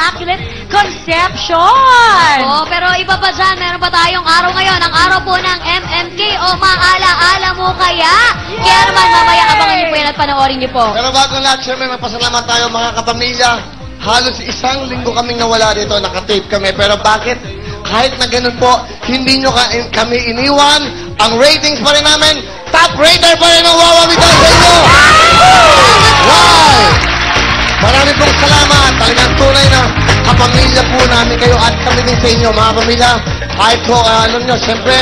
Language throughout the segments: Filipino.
Immaculate Conception. Oh, pero iba pa dyan, meron pa tayong araw ngayon. Ang araw po ng MMK o Maala-ala mo kaya? Kaya naman, mamaya abangan niyo po yan at panoorin niyo po. Pero bago lahat, syempre magpasalamat tayo mga kapamilya. Halos isang linggo kaming nawala dito, nakatape kami. Pero bakit? Kahit na ganun po, hindi nyo kami iniwan. Ang ratings pa rin namin, top rater pa rin ang wawawitan sa inyo. Wow! Marami pong salamat. Talagang tunay na kapamilya po namin kayo at kami din sa inyo, mga kapamilya. Kahit po, alam nyo, syempre,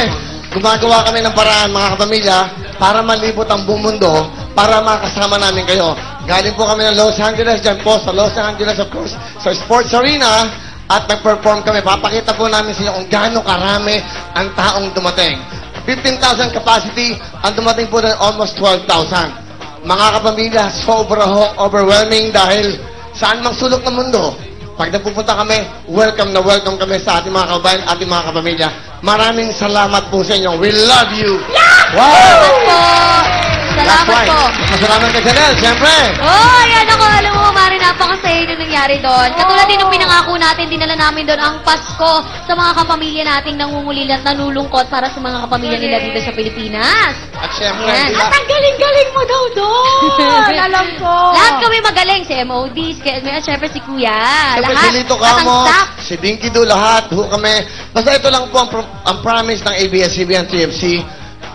gumagawa kami ng paraan, mga kapamilya, para malibot ang buong mundo, para makasama namin kayo. Galing po kami ng Los Angeles, dyan po sa Los Angeles, of course, sa Sports Arena, at nag-perform kami. Papakita po namin sa inyo kung gaano karami ang taong dumating. 15,000 capacity, ang dumating po na almost 12,000. Mga kapamilya, sobrang overwhelming dahil saan mang sulok ng mundo. Pag napupunta kami, welcome na welcome kami sa ating mga kabayan, ating mga kapamilya. Maraming salamat po sa inyo. We love you! Wow! Salamat po! Salamat po! Masalamat kay Janelle, siyempre! Oh, yan ako. Alam mo, Mari, napakasaya yung nangyari doon. Katulad din ng pinangako natin, dinala namin doon ang Pasko sa mga kapamilya nating nangungulila at nanulungkot para sa mga kapamilya nila dito sa Pilipinas. At siyempre, Yan. diba? At ang galing-galing mo daw doon. Alam ko. Lahat kami magaling. Si MOD, siyempre si Kuya. Siyempre, Lahat. si Lito At ang Camos, staff. si Dinky Do, lahat, ho kami. Basta ito lang po ang promise ng ABS-CBN TFC.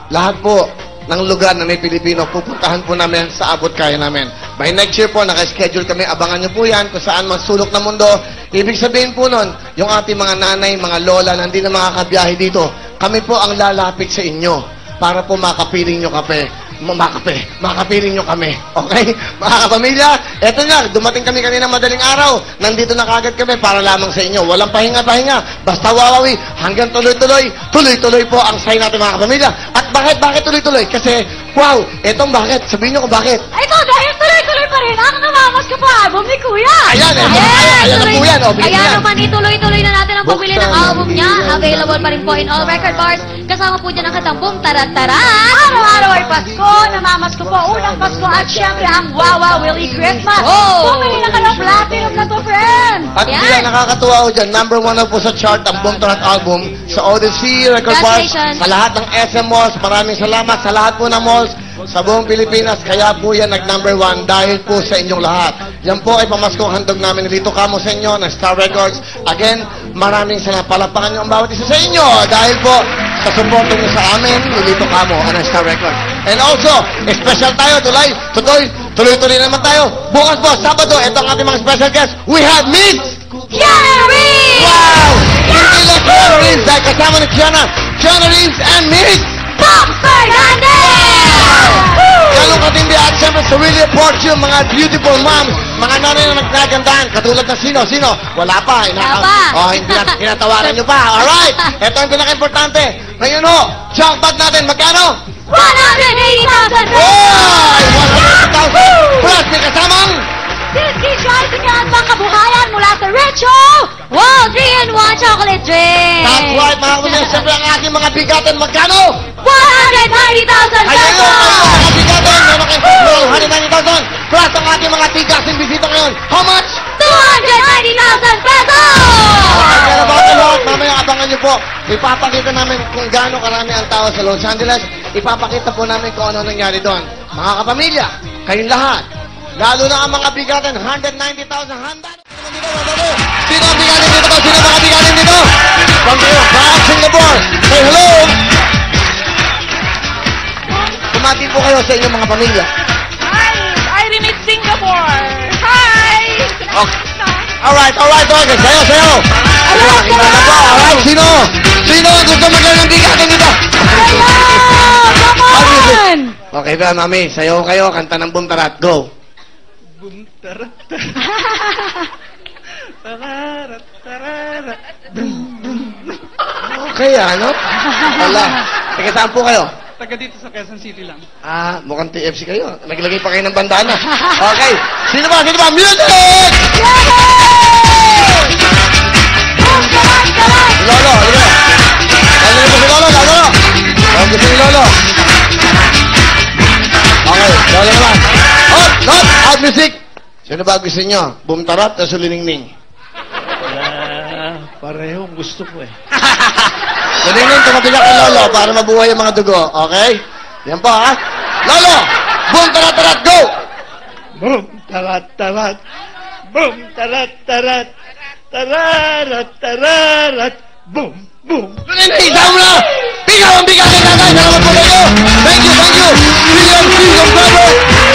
Lahat po ng lugar na may Pilipino, pupuntahan po namin sa abot kaya namin. By next year po, naka-schedule kami. Abangan nyo po yan kung saan man sulok ng mundo. Ibig sabihin po nun, yung ating mga nanay, mga lola, na hindi na makakabiyahe dito, kami po ang lalapit sa inyo para po makapiling nyo makapiling nyo kami. Okay? Mga kapamilya, eto na, dumating kami kanina madaling araw. Nandito na kagad kami para lamang sa inyo. Walang pahinga-pahinga. Basta wawawi, hanggang tuloy-tuloy. Tuloy-tuloy po ang sign natin, mga kapamilya. At bakit tuloy-tuloy? Kasi, wow, etong bakit? Sabihin nyo kung bakit. Ito, dahil tuloy-tuloy pa rin ang namamas ka pa album ni Kuya. Ayan na po yan. O, bigyan Kaya yan. naman, ituloy-tuloy na natin ang pabili ng album niya. Available pa rin po in all record bars. Kasama po dyan ang katambong Tarat-Tarat. Araw-araw ay Pasko, namamas ko po unang Pasko at syempre ang Wawa Willie Christmas. Oh! Bumili na kayo platinum na to, friend. At hindi lang nakakatuwa ko dyan, number 1 na po sa chart ang Boom Tarat album sa Odyssey Record Bars, Congratulations. sa lahat ng SM malls. Maraming salamat sa lahat po ng malls sa buong Pilipinas. Kaya po yan nag-number 1 dahil po sa inyong lahat. Yan po ay pamaskong handog namin ni Lito Camos sa inyo, ng Star Records. Again, maraming salamat. Palapakan nyo ang bawat isa sa inyo dahil po sa support nyo sa amin ni Lito Camo ng Star Records. And also, special tayo, tuloy-tuloy naman tayo. Bukas po, Sabado, ito ang ating mga special guests. We have Miss Kiana Reeves! Wow! Hindi lang Kiana Reeves dahil kasama ni Kiana Reeves and Miss Pop Fernandez! Ganong katindi at siyempre sa Willie Fortune, mga beautiful moms, mga nanay na nagkagandahan, katulad ng sino? Wala pa. Wala pa. Oh, hindi na tinatawaran nyo pa. Alright! Ito ang pinaka-importante. Ngayon ho, jackpot natin, magkano? 180,000 pesos! Wow! 100,000 plus may kasamang Silky Rising at pangkabuhayan mula sa Recho. Wow, 3-in-1 chocolate drink! That's right, mga kapatid. Siyempre ang ating mga bigatin, magkano? 190,000 Ayun pesos! mga bigatin, meron kayo 190,000 plus ang ating mga tigasin bisita ngayon. How much? 290,000 pesos! Okay, na bago lahat, mamaya abangan nyo po. Ipapakita namin kung gaano karami ang tao sa Los Angeles. Ipapakita po namin kung ano nangyari doon. Mga kapamilya, kayong lahat, lalo na ang mga bigatin, 190,000, handa na. Sino ang bigatin dito ba? Sino ang mga bigatin dito? From Singapore, say hello! Kumati po kayo sa inyong mga pamilya. Hi, Irene in Singapore. Hi. Okay. Alright. Sayo. Alright, sino ang gusto maglang ng bigatin dito? Hello, come on. Okay ba, mami? Sayo kayo, kanta ng Boom Tarat. Go! Boom tarat tararat tararat. Okay, ano? Wala. Teka, saan po kayo? Taga dito sa Quezon City lang. Ah, mukhang TFC kayo. Naglagay pa kayo ng bandana. Okay. Sino ba? Music! Lolo, halika. Halika po si Lolo. Okay, si Lolo. Okay, Lolo naman. Out music! Sino ba gusto nyo? Boom Tarat o Suliningning? Parehong gusto ko eh. Kunin mo yung tumabila kay Lolo para mabuhay yung mga dugo. Okay? Yan po, ha? Lolo! Boom, tarat, tarat, go! Boom, tarat, tarat. Boom, tarat, tarat. Tararat, tararat. Boom, boom. Isa mo na! Bigaw ang bigaw kay tatay! Salamat po kayo! Thank you, thank you! William, William, bravo!